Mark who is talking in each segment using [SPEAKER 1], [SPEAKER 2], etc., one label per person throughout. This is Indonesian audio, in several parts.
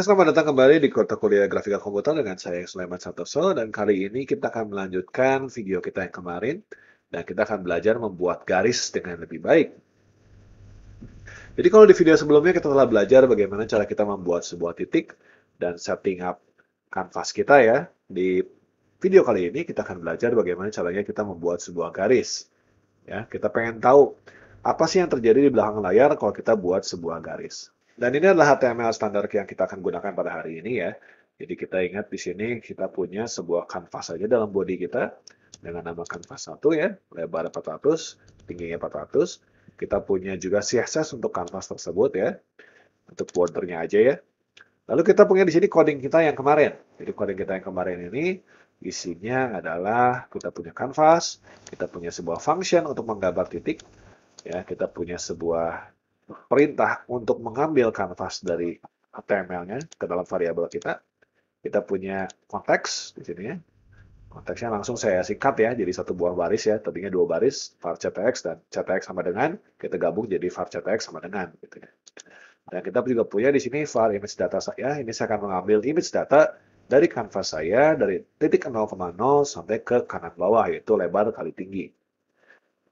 [SPEAKER 1] Selamat datang kembali di Kota Kuliah Grafika Komputer dengan saya Sulaiman Santoso dan kali ini kita akan melanjutkan video kita yang kemarin dan kita akan belajar membuat garis dengan lebih baik. Jadi kalau di video sebelumnya kita telah belajar bagaimana cara kita membuat sebuah titik dan setting up kanvas kita ya. Di video kali ini kita akan belajar bagaimana caranya kita membuat sebuah garis. Ya, kita pengen tahu apa sih yang terjadi di belakang layar kalau kita buat sebuah garis. Dan ini adalah HTML standar yang kita akan gunakan pada hari ini ya. Jadi kita ingat di sini kita punya sebuah kanvas saja dalam body kita dengan nama kanvas 1 ya, lebar 400, tingginya 400. Kita punya juga CSS untuk kanvas tersebut ya, untuk bordernya aja ya. Lalu kita punya di sini coding kita yang kemarin. Jadi coding kita yang kemarin ini isinya adalah kita punya kanvas, kita punya sebuah function untuk menggambar titik, ya kita punya sebuah perintah untuk mengambil kanvas dari HTML-nya ke dalam variabel kita. Kita punya konteks di sini ya. Konteksnya langsung saya singkat ya, jadi satu buah baris ya, tadinya dua baris, var ctx dan ctx sama dengan, kita gabung jadi var ctx sama dengan. Gitu ya. Dan kita juga punya di sini var image data saya, ini saya akan mengambil image data dari kanvas saya, dari titik 0,0 sampai ke kanan bawah, yaitu lebar kali tinggi.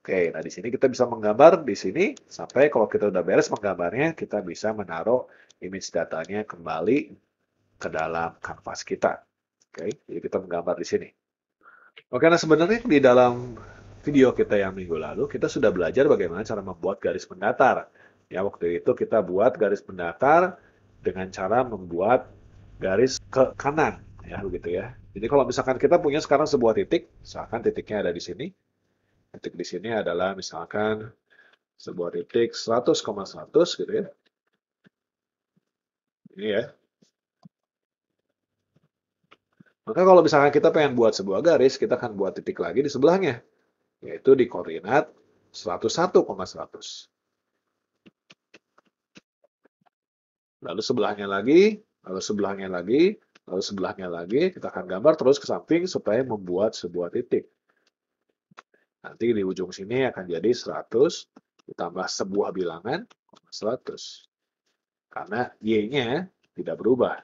[SPEAKER 1] Oke, nah di sini kita bisa menggambar di sini, sampai kalau kita udah beres menggambarnya, kita bisa menaruh image datanya kembali ke dalam kanvas kita. Oke, jadi kita menggambar di sini. Oke, nah sebenarnya di dalam video kita yang minggu lalu, kita sudah belajar bagaimana cara membuat garis mendatar. Ya, waktu itu kita buat garis mendatar dengan cara membuat garis ke kanan. Ya, begitu ya. Jadi kalau misalkan kita punya sekarang sebuah titik, misalkan titiknya ada di sini. Titik di sini adalah misalkan sebuah titik 100,100 gitu ya. Ini ya. Maka kalau misalkan kita pengen buat sebuah garis, kita akan buat titik lagi di sebelahnya, yaitu di koordinat 101,100. Lalu sebelahnya lagi, lalu sebelahnya lagi, lalu sebelahnya lagi, kita akan gambar terus ke samping supaya membuat sebuah titik. Nanti di ujung sini akan jadi 100 ditambah sebuah bilangan 100. Karena Y-nya tidak berubah,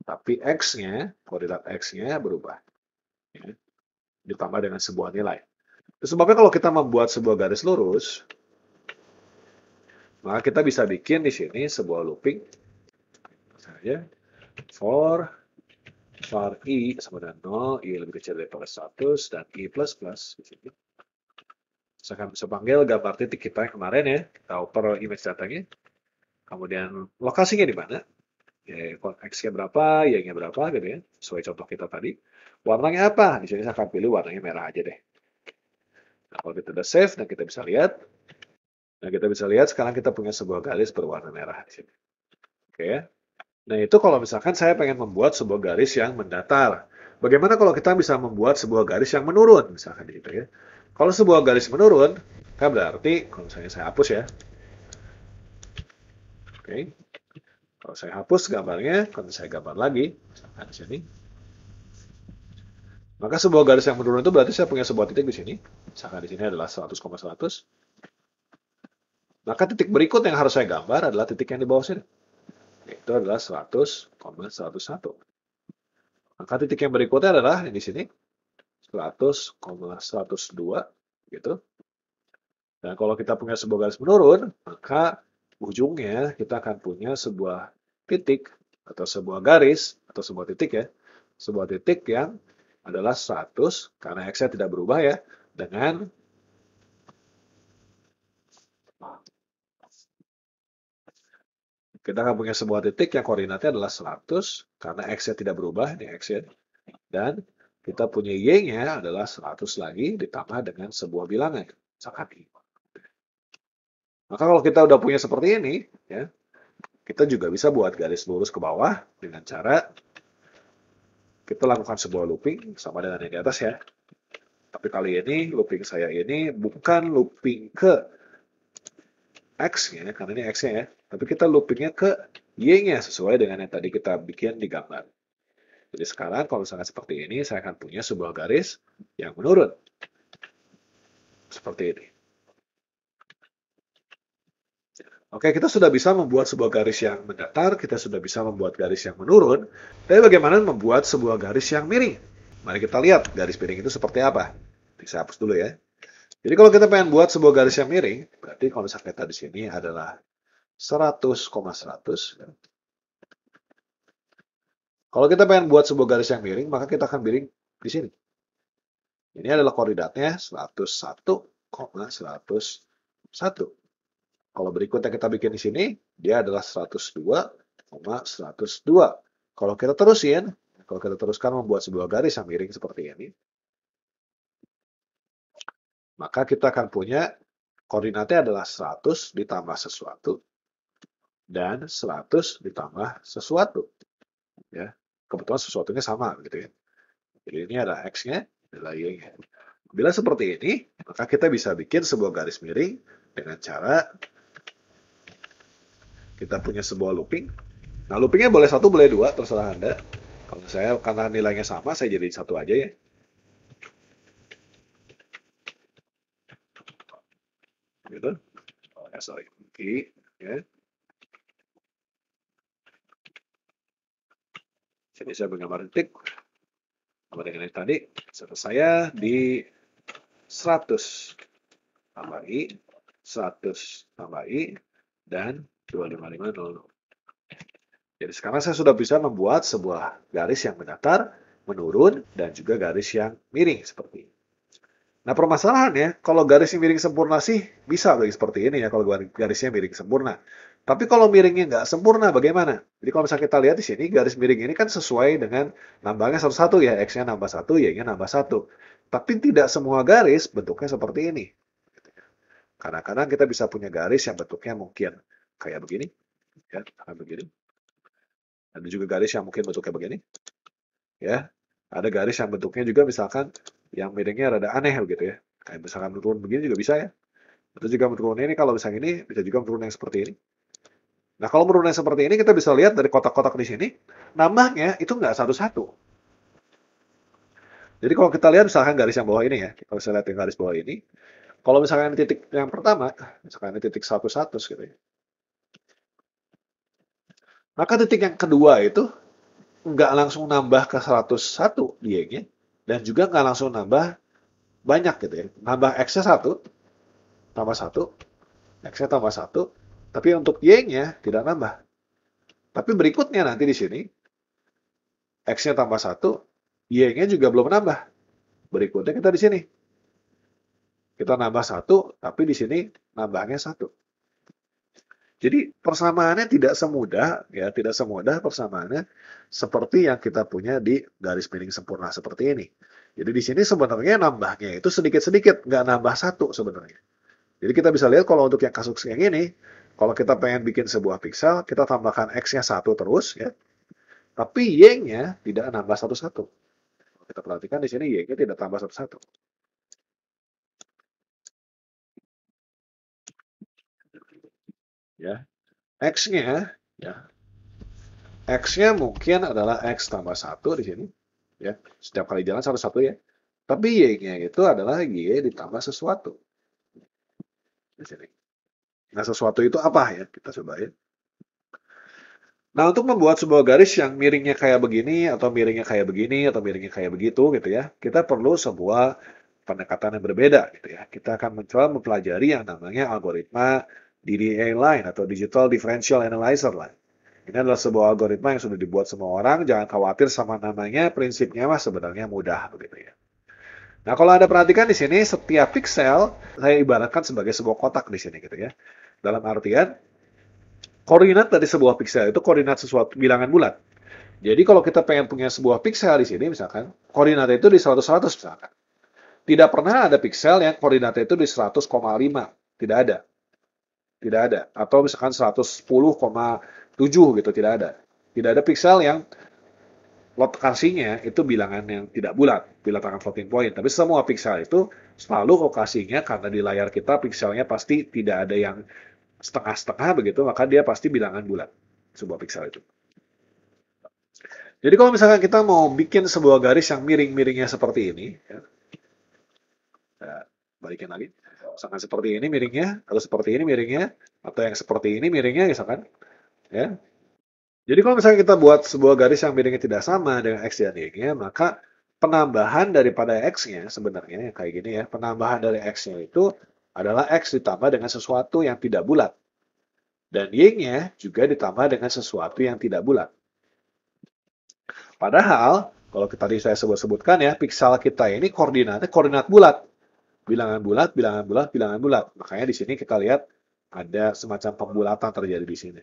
[SPEAKER 1] tapi X-nya, koordinat X-nya berubah. Ya, ditambah dengan sebuah nilai. Sebabnya kalau kita membuat sebuah garis lurus, maka kita bisa bikin di sini sebuah looping. Saja for var i sama dengan 0, i lebih kecil daripada 100, dan i plus plus. Di sini. Saya akan bisa panggil gambar titik kita yang kemarin ya. Kita oper image datanya. Kemudian lokasinya di mana. Ya, X-nya berapa, Y-nya berapa gitu ya. Sesuai contoh kita tadi. Warnanya apa? Di sini saya akan pilih warnanya merah aja deh. Nah, kalau kita udah save dan kita bisa lihat. Nah, kita bisa lihat sekarang kita punya sebuah garis berwarna merah di sini. Oke ya. Nah, itu kalau misalkan saya pengen membuat sebuah garis yang mendatar. Bagaimana kalau kita bisa membuat sebuah garis yang menurun, misalkan gitu ya. Kalau sebuah garis menurun, kan berarti, kalau misalnya saya hapus ya. Oke. Kalau saya hapus gambarnya, kalau saya gambar lagi, misalkan di sini. Maka sebuah garis yang menurun itu berarti saya punya sebuah titik di sini. Misalkan di sini adalah 100,100. Maka titik berikut yang harus saya gambar adalah titik yang di bawah sini. Itu adalah 100,101. Maka titik yang berikutnya adalah di sini 100,102 gitu. Dan kalau kita punya sebuah garis menurun, maka ujungnya kita akan punya sebuah titik atau sebuah garis atau sebuah titik ya. Sebuah titik yang adalah 100 karena X-nya tidak berubah ya dengan kita akan punya sebuah titik yang koordinatnya adalah 100 karena X-nya tidak berubah, ini X-nya. Dan kita punya Y-nya adalah 100 lagi ditambah dengan sebuah bilangan. Misalkan I. Maka kalau kita udah punya seperti ini, ya, kita juga bisa buat garis lurus ke bawah dengan cara kita lakukan sebuah looping sama dengan yang di atas ya. Tapi kali ini looping saya ini bukan looping ke X-nya, karena ini X-nya ya. Tapi kita loopingnya ke Y-nya sesuai dengan yang tadi kita bikin di gambar. Jadi sekarang kalau misalkan seperti ini, saya akan punya sebuah garis yang menurun. Seperti ini. Oke, kita sudah bisa membuat sebuah garis yang mendatar, kita sudah bisa membuat garis yang menurun, tapi bagaimana membuat sebuah garis yang miring? Mari kita lihat garis miring itu seperti apa. Saya hapus dulu ya. Jadi kalau kita pengen buat sebuah garis yang miring, berarti kalau misalnya kita di sini adalah 100,100. Kalau kita pengen buat sebuah garis yang miring, maka kita akan miring di sini. Ini adalah koordinatnya 101,101. Kalau berikutnya kita bikin di sini, dia adalah 102,102. Kalau kita teruskan membuat sebuah garis yang miring seperti ini, maka kita akan punya koordinatnya adalah 100 ditambah sesuatu dan 100 ditambah sesuatu. Ya, kebetulan sesuatunya sama gitu ya. Jadi ini ada X-nya, adalah Y-nya. Bila seperti ini, maka kita bisa bikin sebuah garis miring dengan cara kita punya sebuah looping. Nah, loopingnya boleh satu, boleh dua, terserah Anda. Kalau saya, karena nilainya sama, saya jadi satu aja ya. Gitu. Oh, ya, sorry. Oke. Ya. Sini saya menggambar titik. Sama dengan yang tadi, saya di 100 tambah I, 100 tambah I, dan 25500. Jadi sekarang saya sudah bisa membuat sebuah garis yang mendatar, menurun, dan juga garis yang miring seperti ini. Nah permasalahannya, kalau garis yang miring sempurna sih bisa seperti ini ya, kalau garisnya miring sempurna. Tapi kalau miringnya nggak sempurna, bagaimana? Jadi kalau misalnya kita lihat di sini, garis miring ini kan sesuai dengan nambahnya satu-satu ya, X-nya nambah satu, Y-nya nambah satu. Tapi tidak semua garis bentuknya seperti ini. Kadang-kadang kita bisa punya garis yang bentuknya mungkin kayak begini, ya, kayak begini. Ada juga garis yang mungkin bentuknya begini, ya. Ada garis yang bentuknya juga misalkan yang miringnya rada aneh gitu ya. Kayak misalkan turun begini juga bisa ya. Atau juga menurun ini kalau misalnya ini bisa juga menurun yang seperti ini. Nah kalau menurun yang seperti ini kita bisa lihat dari kotak-kotak di sini, nambahnya itu nggak satu-satu. Jadi kalau kita lihat misalkan garis yang bawah ini ya, kalau saya lihat yang garis bawah ini, kalau misalkan titik yang pertama, misalkan ini titik 100 gitu ya, maka titik yang kedua itu nggak langsung nambah ke 101 Y-nya, dan juga nggak langsung nambah banyak gitu ya. Nambah X-nya 1, tambah 1, X-nya tambah 1, tapi untuk Y-nya tidak nambah. Tapi berikutnya nanti di sini, X-nya tambah 1, Y-nya juga belum nambah. Berikutnya kita di sini. Kita nambah 1, tapi di sini nambahnya 1. Jadi persamaannya tidak semudah, ya, tidak semudah persamaannya seperti yang kita punya di garis miring sempurna seperti ini. Jadi di sini sebenarnya nambahnya itu sedikit-sedikit, nggak nambah satu sebenarnya. Jadi kita bisa lihat kalau untuk yang kasus yang ini, kalau kita pengen bikin sebuah pixel, kita tambahkan X-nya 1 terus, ya. Tapi Y-nya tidak nambah satu-satu. Kita perhatikan di sini Y-nya tidak tambah satu-satu. Ya. X-nya, ya. X-nya mungkin adalah X tambah 1 di sini. Ya. Setiap kali jalan satu-satu ya. Tapi Y-nya itu adalah Y ditambah sesuatu. Di sini. Nah, sesuatu itu apa ya? Kita coba ya. Nah, untuk membuat sebuah garis yang miringnya kayak begini, atau miringnya kayak begini, atau miringnya kayak begitu gitu ya, kita perlu sebuah pendekatan yang berbeda gitu ya. Kita akan mencoba mempelajari yang namanya algoritma DDA line atau Digital Differential Analyzer line. Ini adalah sebuah algoritma yang sudah dibuat semua orang, jangan khawatir sama namanya, prinsipnya mah sebenarnya mudah begitu ya. Nah, kalau Anda perhatikan di sini, setiap pixel saya ibaratkan sebagai sebuah kotak di sini gitu ya. Dalam artian, koordinat dari sebuah pixel itu koordinat sesuatu bilangan bulat. Jadi kalau kita pengen punya sebuah pixel di sini misalkan, koordinatnya itu di 100-100 misalkan. Tidak pernah ada pixel yang koordinatnya itu di 100,5. Tidak ada. Tidak ada. Atau misalkan 110,7 gitu, tidak ada. Tidak ada pixel yang lokasinya itu bilangan yang tidak bulat, bilangan floating point. Tapi semua pixel itu selalu lokasinya karena di layar kita pixelnya pasti tidak ada yang setengah-setengah begitu, maka dia pasti bilangan bulat. Sebuah pixel itu. Jadi kalau misalkan kita mau bikin sebuah garis yang miring-miringnya seperti ini, ya, balikin lagi. Misalkan seperti ini miringnya, atau seperti ini miringnya, atau yang seperti ini miringnya, misalkan. Ya. Jadi kalau misalnya kita buat sebuah garis yang miringnya tidak sama dengan X dan Y-nya, maka penambahan daripada X-nya sebenarnya yang kayak gini ya, penambahan dari X-nya itu adalah X ditambah dengan sesuatu yang tidak bulat. Dan Y-nya juga ditambah dengan sesuatu yang tidak bulat. Padahal, kalau tadi saya sebutkan ya, piksel kita ini koordinatnya koordinat bulat. Bilangan bulat, bilangan bulat, bilangan bulat. Makanya di sini kita lihat ada semacam pembulatan terjadi di sini.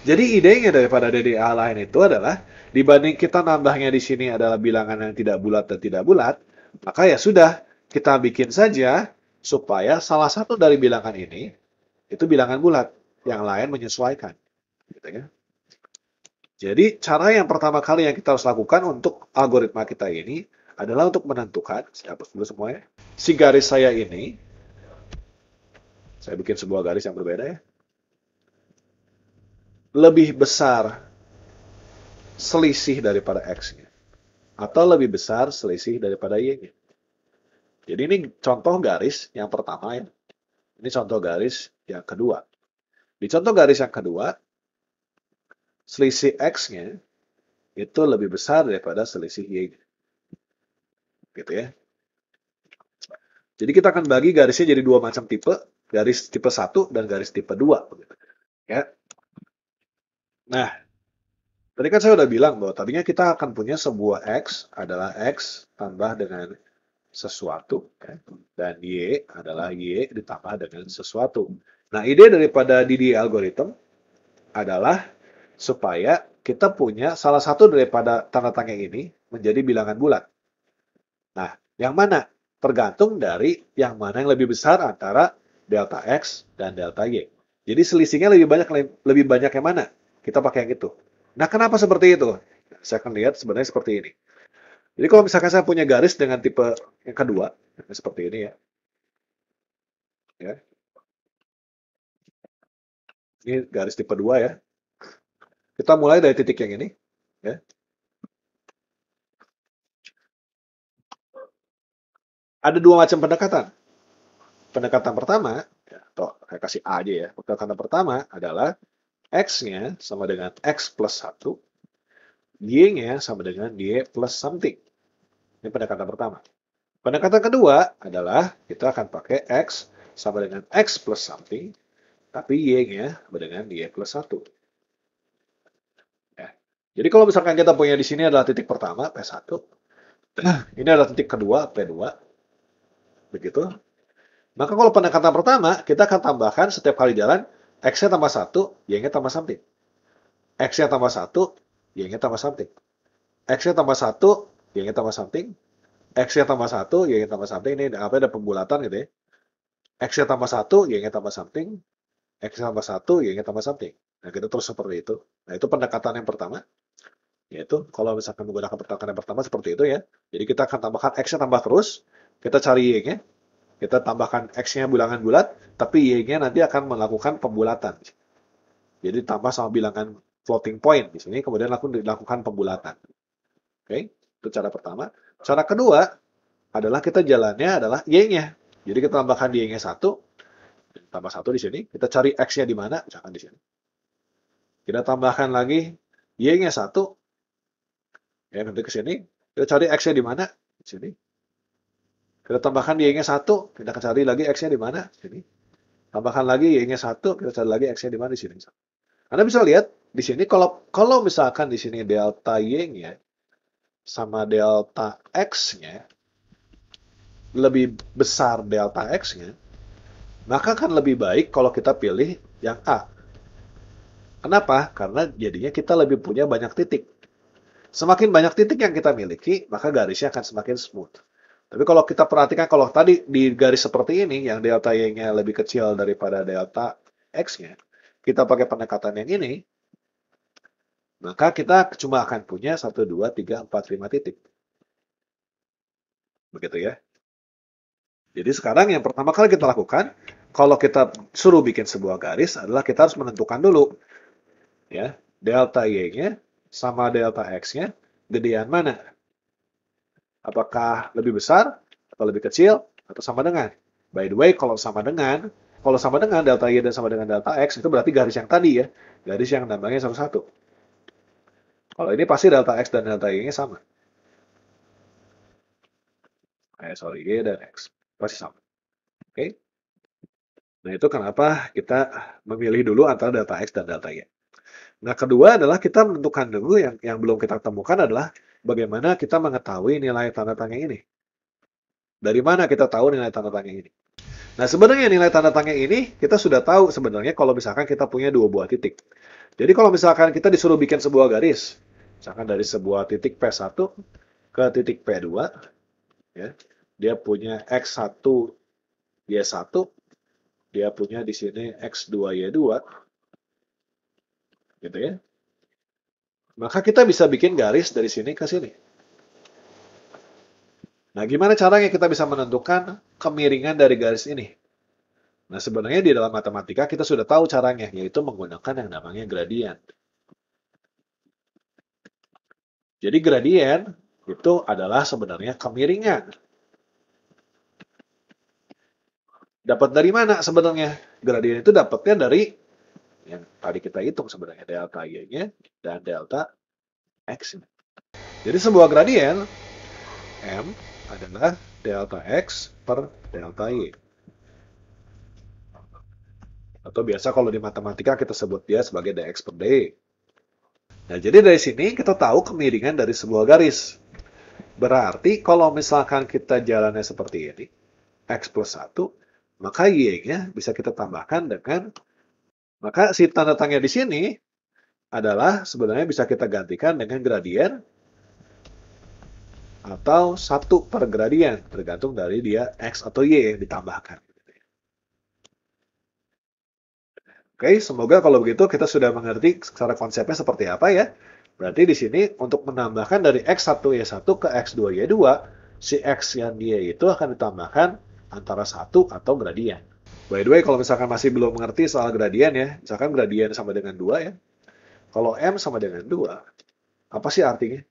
[SPEAKER 1] Jadi idenya daripada DDA lain itu adalah dibanding kita nambahnya di sini adalah bilangan yang tidak bulat dan tidak bulat, maka ya sudah kita bikin saja supaya salah satu dari bilangan ini itu bilangan bulat, yang lain menyesuaikan. Gitu ya. Jadi cara yang pertama kali yang kita harus lakukan untuk algoritma kita ini adalah untuk menentukan, saya hapus dulu semuanya, si garis saya ini, saya bikin sebuah garis yang berbeda ya, lebih besar selisih daripada X-nya, atau lebih besar selisih daripada Y-nya. Jadi ini contoh garis yang pertama ya, ini contoh garis yang kedua. Di contoh garis yang kedua, selisih X-nya itu lebih besar daripada selisih Y-nya. Gitu ya. Jadi kita akan bagi garisnya jadi dua macam tipe, garis tipe 1 dan garis tipe 2. Ya. Nah, tadi kan saya udah bilang bahwa tadinya kita akan punya sebuah X adalah X tambah dengan sesuatu, ya. Dan Y adalah Y ditambah dengan sesuatu. Nah, ide daripada DDA algorithm adalah supaya kita punya salah satu daripada tanda tanya ini menjadi bilangan bulat. Nah, yang mana? Tergantung dari yang mana yang lebih besar antara delta X dan delta Y. Jadi selisihnya lebih banyak yang mana? Kita pakai yang itu. Nah, kenapa seperti itu? Saya akan lihat sebenarnya seperti ini. Jadi kalau misalkan saya punya garis dengan tipe yang kedua, seperti ini ya. Ya. Ini garis tipe 2 ya. Kita mulai dari titik yang ini. Ya. Ada dua macam pendekatan. Pendekatan pertama, ya, saya kasih A aja ya. Pendekatan pertama adalah X-nya sama dengan X plus 1, Y-nya sama dengan Y plus something. Ini pendekatan pertama. Pendekatan kedua adalah kita akan pakai X sama dengan X plus something, tapi Y-nya sama dengan Y plus 1. Ya. Jadi kalau misalkan kita punya di sini adalah titik pertama, P1. Ini adalah titik kedua, P2. Begitu. Maka kalau pendekatan pertama, kita akan tambahkan setiap kali jalan, X-nya tambah 1, Y-nya tambah something. X-nya tambah 1, Y-nya tambah something. X-nya tambah 1, Y-nya tambah something. X-nya tambah 1, Y-nya tambah something. Ini ada pembulatan gitu ya. X-nya tambah 1, Y-nya tambah something. X-nya tambah 1, Y-nya tambah something. Nah, kita terus seperti itu. Nah, itu pendekatan yang pertama. Yaitu, kalau misalkan menggunakan pendekatan yang pertama seperti itu ya. Jadi kita akan tambahkan X-nya tambah terus. Kita cari Y-nya. Kita tambahkan X-nya bilangan bulat. Tapi Y-nya nanti akan melakukan pembulatan. Jadi tambah sama bilangan floating point. Di sini kemudian dilakukan pembulatan. Oke, itu cara pertama. Cara kedua adalah kita jalannya adalah Y-nya. Jadi kita tambahkan Y-nya 1, tambah 1 di sini. Kita cari X-nya di mana? Misalkan di sini. Kita tambahkan lagi Y-nya 1. Ya, nanti ke sini. Kita cari X-nya di mana? Di sini. Kita tambahkan Y-nya 1. Kita cari lagi X-nya di mana? Di sini. Tambahkan lagi Y-nya 1. Kita cari lagi X-nya di mana? Di sini. Anda bisa lihat di sini kalau misalkan di sini delta Y-nya sama delta X-nya lebih besar delta X-nya, maka kan lebih baik kalau kita pilih yang A. Kenapa? Karena jadinya kita lebih punya banyak titik. Semakin banyak titik yang kita miliki, maka garisnya akan semakin smooth. Tapi kalau kita perhatikan, kalau tadi di garis seperti ini, yang delta Y-nya lebih kecil daripada delta X-nya, kita pakai pendekatan yang ini, maka kita cuma akan punya 1, 2, 3, 4, 5 titik. Begitu ya. Jadi sekarang yang pertama kali kita lakukan, kalau kita suruh bikin sebuah garis adalah kita harus menentukan dulu ya, delta Y-nya sama delta X-nya gedean mana? Apakah lebih besar atau lebih kecil atau sama dengan? By the way, kalau sama dengan delta Y dan sama dengan delta X, itu berarti garis yang tadi ya. Garis yang nambahnya satu-satu. Kalau ini pasti delta X dan delta Y-nya sama. Sorry, Y dan X. Pasti sama. Oke? Nah, itu kenapa kita memilih dulu antara delta X dan delta Y. Nah, kedua adalah kita menentukan dulu yang belum kita temukan adalah bagaimana kita mengetahui nilai tanda tanya ini. Dari mana kita tahu nilai tanda tanya ini? Nah, sebenarnya nilai tanda tanya ini kita sudah tahu sebenarnya kalau misalkan kita punya dua buah titik. Jadi kalau misalkan kita disuruh bikin sebuah garis, misalkan dari sebuah titik P1 ke titik P2, ya, dia punya X1, Y1, dia punya di sini X2, Y2, gitu ya. Maka kita bisa bikin garis dari sini ke sini. Nah, gimana caranya kita bisa menentukan kemiringan dari garis ini? Nah, sebenarnya di dalam matematika kita sudah tahu caranya, yaitu menggunakan yang namanya gradien. Jadi gradien itu adalah sebenarnya kemiringan. Dapat dari mana sebenarnya? Gradien itu dapatnya dari yang tadi kita hitung sebenarnya, delta Y-nya dan delta X. Jadi sebuah gradien M adalah delta X per delta Y. Atau biasa kalau di matematika kita sebut dia sebagai dx per dy. Nah, jadi dari sini kita tahu kemiringan dari sebuah garis. Berarti kalau misalkan kita jalannya seperti ini, X plus 1, maka Y-nya bisa kita tambahkan dengan, maka si tanda tanya di sini adalah sebenarnya bisa kita gantikan dengan gradien atau 1 per gradien, tergantung dari dia X atau Y yang ditambahkan. Oke, semoga kalau begitu kita sudah mengerti secara konsepnya seperti apa ya. Berarti di sini untuk menambahkan dari X1 Y1 ke X2 Y2, si X yang Y itu akan ditambahkan antara 1 atau gradien. By the way, kalau misalkan masih belum mengerti soal gradien ya, misalkan gradien sama dengan 2 ya. Kalau M sama dengan 2, apa sih artinya?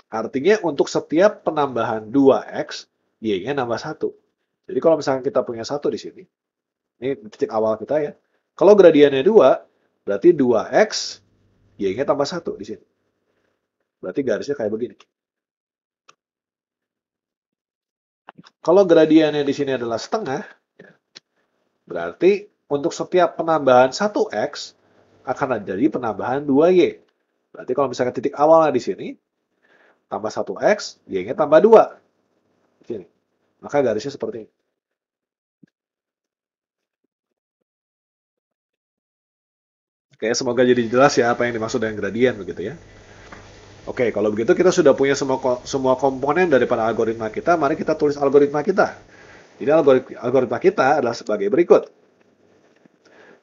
[SPEAKER 1] Artinya untuk setiap penambahan 2X, Y-nya nambah 1. Jadi kalau misalkan kita punya 1 di sini, ini titik awal kita ya. Kalau gradiennya 2, berarti 2X, Y-nya tambah 1 di sini. Berarti garisnya kayak begini. Kalau gradiennya di sini adalah setengah, berarti untuk setiap penambahan 1X, akan jadi penambahan 2Y. Berarti kalau misalkan titik awalnya di sini, tambah 1X, Y-nya tambah 2. Di sini. Maka garisnya seperti ini. Oke, semoga jadi jelas ya apa yang dimaksud dengan gradien begitu ya. Oke, kalau begitu kita sudah punya semua komponen daripada algoritma kita, mari kita tulis algoritma kita. Jadi algoritma kita adalah sebagai berikut.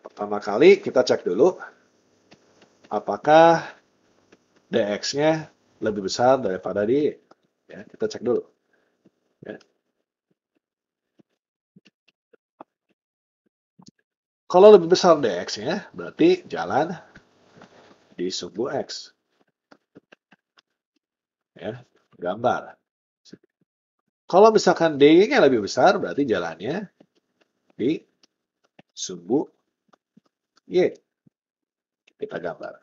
[SPEAKER 1] Pertama kali kita cek dulu apakah dx-nya lebih besar daripada dy. Ya, kita cek dulu. Ya. Kalau lebih besar dx-nya, berarti jalan di sumbu x. Ya, gambar. Kalau misalkan dy-nya lebih besar, berarti jalannya di sumbu y. Kita gambar.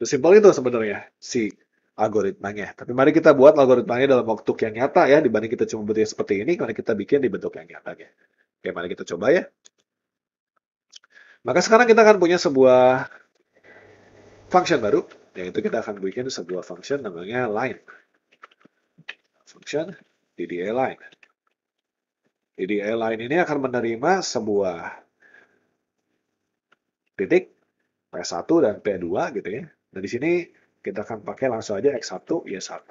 [SPEAKER 1] Sesimpel itu sebenarnya si algoritmanya. Tapi mari kita buat algoritmanya dalam bentuk yang nyata ya, dibanding kita cuma bentuknya seperti ini, mari kita bikin di bentuk yang nyata ya. Oke, mari kita coba ya. Maka sekarang kita akan punya sebuah function baru, yaitu kita akan bikin sebuah function namanya line. Function DDA line. DDA line ini akan menerima sebuah titik P1 dan P2 gitu ya. Nah, di sini kita akan pakai langsung aja X1, Y1,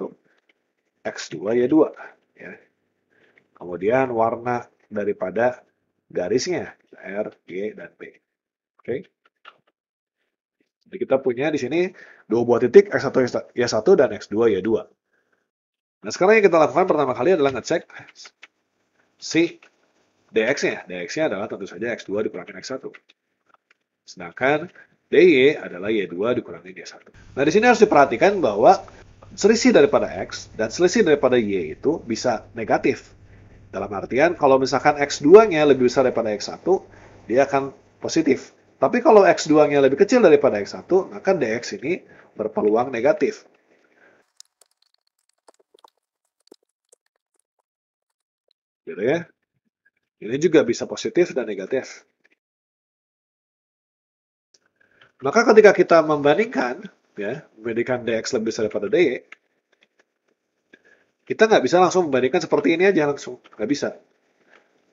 [SPEAKER 1] X2, Y2. Ya. Kemudian warna daripada garisnya, R, Y, dan P. Oke. Jadi kita punya di sini dua buah titik, X1, Y1, dan X2, Y2. Nah, sekarang yang kita lakukan pertama kali adalah ngecek si dx-nya. Dx-nya adalah tentu saja X2 dikurangi X1. Sedangkan dy adalah Y2 dikurangi Y1. Nah, di sini harus diperhatikan bahwa selisih daripada X dan selisih daripada Y itu bisa negatif. Dalam artian, kalau misalkan X2-nya lebih besar daripada X1, dia akan positif. Tapi kalau X2-nya lebih kecil daripada X1, maka dx ini berpeluang negatif. Gitu ya. Ini juga bisa positif dan negatif. Maka ketika kita membandingkan, ya, membandingkan dx lebih besar daripada dy, kita nggak bisa langsung membandingkan seperti ini aja langsung. Nggak bisa.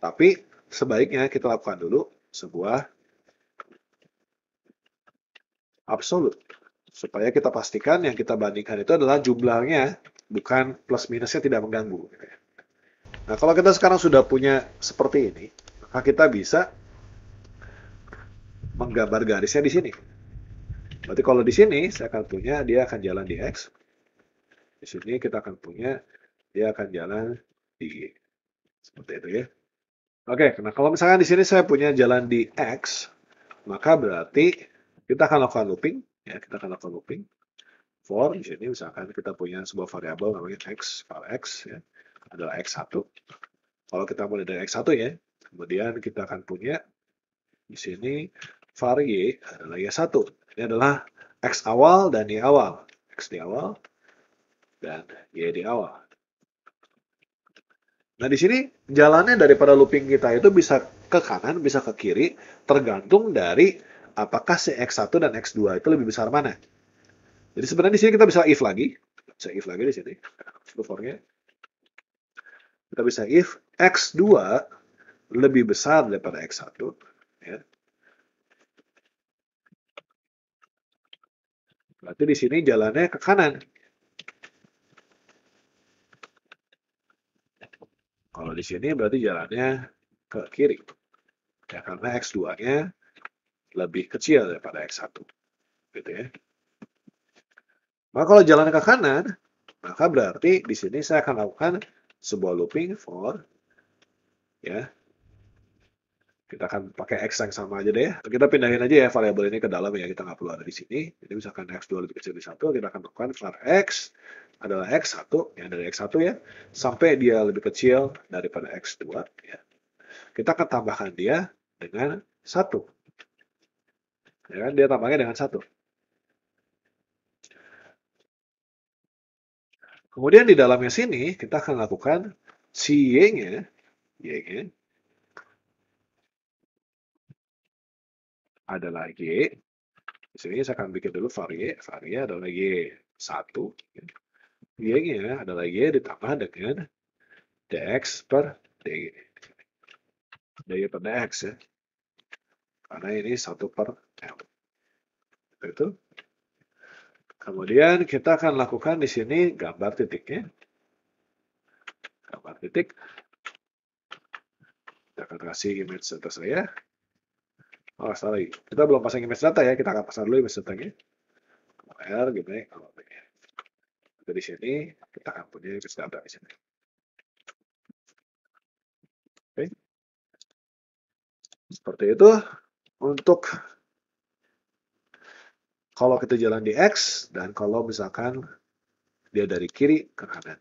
[SPEAKER 1] Tapi sebaiknya kita lakukan dulu sebuah absolut. Supaya kita pastikan yang kita bandingkan itu adalah jumlahnya, bukan plus minusnya tidak mengganggu. Nah, kalau kita sekarang sudah punya seperti ini, maka kita bisa menggambar garisnya di sini. Berarti kalau di sini saya akan punya dia akan jalan di X. Di sini kita akan punya dia akan jalan di Y. Seperti itu ya. Oke, nah kalau misalkan di sini saya punya jalan di X, maka berarti kita akan lakukan looping. Ya, kita akan lakukan looping. For di sini misalkan kita punya sebuah variabel namanya X, var X, ya, adalah X1. Kalau kita mulai dari X1 ya, kemudian kita akan punya di sini var Y adalah Y1. Ini adalah X awal dan Y awal. X di awal dan Y di awal. Nah, di sini jalannya daripada looping kita itu bisa ke kanan, bisa ke kiri, tergantung dari apakah si X1 dan X2 itu lebih besar mana. Jadi sebenarnya di sini kita bisa if lagi. Bisa if lagi di sini. For-nya. Kita bisa if X2 lebih besar daripada X1. Ya. Berarti di sini jalannya ke kanan. Kalau di sini berarti jalannya ke kiri. Ya, karena X2-nya lebih kecil daripada X1. Gitu ya. Maka kalau jalannya ke kanan, maka berarti di sini saya akan lakukan sebuah looping for, ya, kita akan pakai X yang sama aja deh. Kita pindahin aja ya variabel ini ke dalam ya, kita nggak perlu ada di sini. Jadi misalkan X2 lebih kecil dari 1, kita akan lakukan var X adalah X1, yang dari X1 ya, sampai dia lebih kecil daripada X2. Ya. Kita akan tambahkan dia dengan 1. Ya kan, dia tambahnya dengan 1. Kemudian di dalamnya sini, kita akan lakukan si Y-nya adalah Y. Di sini saya akan bikin dulu var Y adalah Y1. Y-nya adalah Y ditambah dengan dx per dy. dy per dx ya. Karena ini 1 per L. Itu. Kemudian kita akan lakukan di sini gambar titiknya. Gambar titik. Kita akan kasih image data saya. Oh, sorry. Kita belum pasang image data ya. Kita akan pasang dulu image datanya. R, gimana? Kalau di sini kita akan punya image data di sini. Oke. Seperti itu untuk kalau kita jalan di X dan kalau misalkan dia dari kiri ke kanan.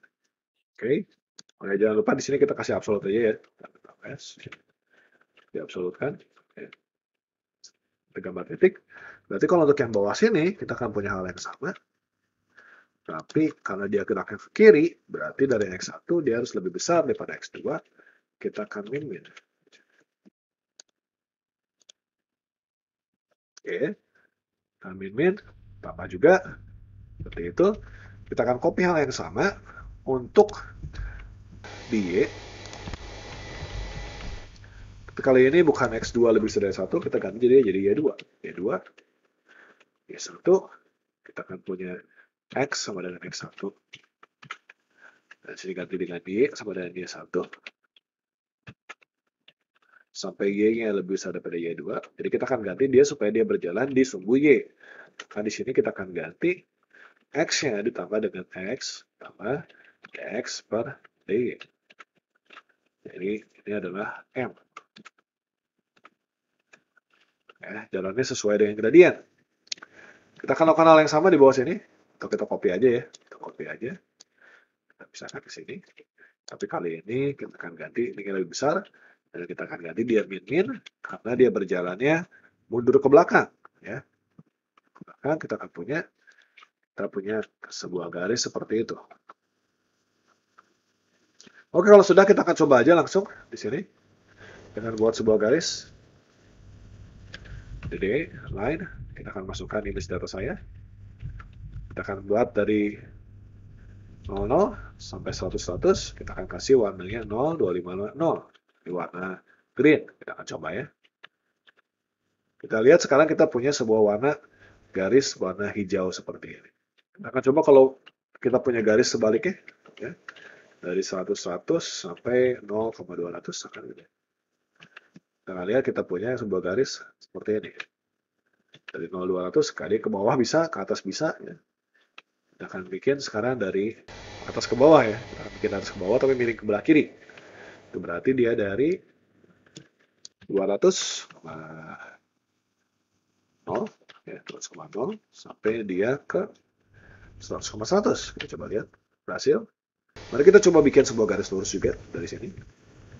[SPEAKER 1] Oke. Oke, jangan lupa di sini kita kasih absolut aja ya. Diabsolutkan. Oke. Kita gambar titik. Berarti kalau untuk yang bawah sini kita akan punya hal yang sama. Tapi karena dia geraknya ke kiri, berarti dari X1 dia harus lebih besar daripada X2. Kita akan min-min. Oke. Kita min-min. Tambah juga. Seperti itu. Kita akan copy hal yang sama untuk di Y. Tapi kali ini bukan X2 lebih besar dari 1, kita ganti jadi Y2. Y2. Y1. Kita akan punya X sama dengan X1. Dan sini ganti dengan Y sama dengan Y1. Sampai Y-nya lebih besar daripada Y2. Jadi kita akan ganti dia supaya dia berjalan di sumbu Y. Nah, di sini kita akan ganti X-nya ditambah dengan X tambah dx per dy. Jadi ini adalah M. Ya, jalannya sesuai dengan gradien. Kita akan lakukan hal yang sama di bawah sini. Atau kita copy aja ya. Kita copy aja. Kita pisahkan ke sini. Tapi kali ini kita akan ganti ini lebih besar, dan kita akan ganti dia min-min, karena dia berjalannya mundur ke belakang. Ya. Belakang kita punya sebuah garis seperti itu. Oke, kalau sudah kita akan coba aja langsung di sini dengan buat sebuah garis. DD, line, kita akan masukkan ini data saya. Kita akan buat dari 00 sampai 100, kita akan kasih warnanya 0, 250, 0. Di warna green, kita akan coba ya. Kita lihat sekarang kita punya sebuah warna garis warna hijau seperti ini. Kita akan coba kalau kita punya garis sebaliknya, ya, dari 100 sampai 0,200 akan ini. Kita lihat kita punya sebuah garis seperti ini. Dari 0,200 kali ke bawah bisa, ke atas bisa. Ya. Kita akan bikin sekarang dari atas ke bawah ya. Kita akan bikin atas ke bawah tapi miring ke belah kiri. Itu berarti dia dari 200, 0, ya, 200,0 sampai dia ke 100,100. Kita coba lihat, berhasil. Mari kita coba bikin sebuah garis lurus juga dari sini.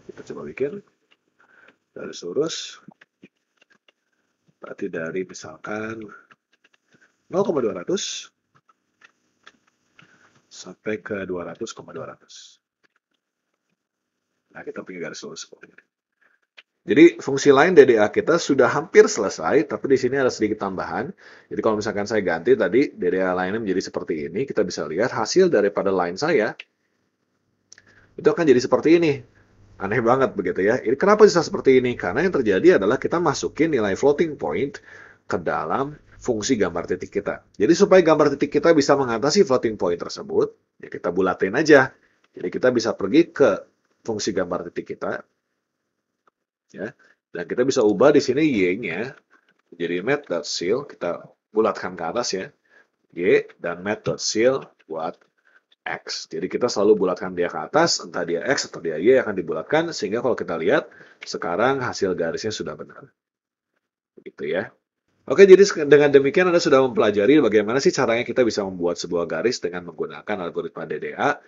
[SPEAKER 1] Kita coba bikin garis lurus. Berarti dari misalkan 0,200 sampai ke 200,200. Nah, kita punya garis lurus seperti ini. Jadi fungsi lain DDA kita sudah hampir selesai, tapi di sini ada sedikit tambahan. Jadi kalau misalkan saya ganti tadi DDA lainnya menjadi seperti ini, kita bisa lihat hasil daripada line saya itu akan jadi seperti ini. Aneh banget begitu ya. Ini kenapa bisa seperti ini? Karena yang terjadi adalah kita masukin nilai floating point ke dalam fungsi gambar titik kita. Jadi supaya gambar titik kita bisa mengatasi floating point tersebut, ya kita bulatin aja. Jadi kita bisa pergi ke fungsi gambar titik kita, ya, dan kita bisa ubah di sini y-nya jadi mat.seal, kita bulatkan ke atas ya, y, dan mat.seal buat X. Jadi kita selalu bulatkan dia ke atas, entah dia X atau dia Y akan dibulatkan, sehingga kalau kita lihat, sekarang hasil garisnya sudah benar. Begitu ya. Oke, jadi dengan demikian Anda sudah mempelajari bagaimana sih caranya kita bisa membuat sebuah garis dengan menggunakan algoritma DDA.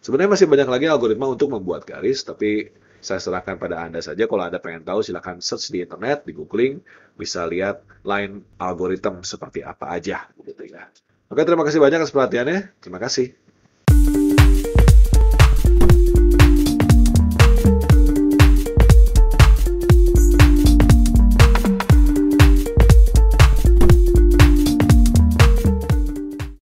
[SPEAKER 1] Sebenarnya masih banyak lagi algoritma untuk membuat garis, tapi saya serahkan pada Anda saja. Kalau Anda pengen tahu, silahkan search di internet, di googling, bisa lihat line algoritma seperti apa aja. Gitu ya. Oke, terima kasih banyak atas perhatiannya. Terima kasih.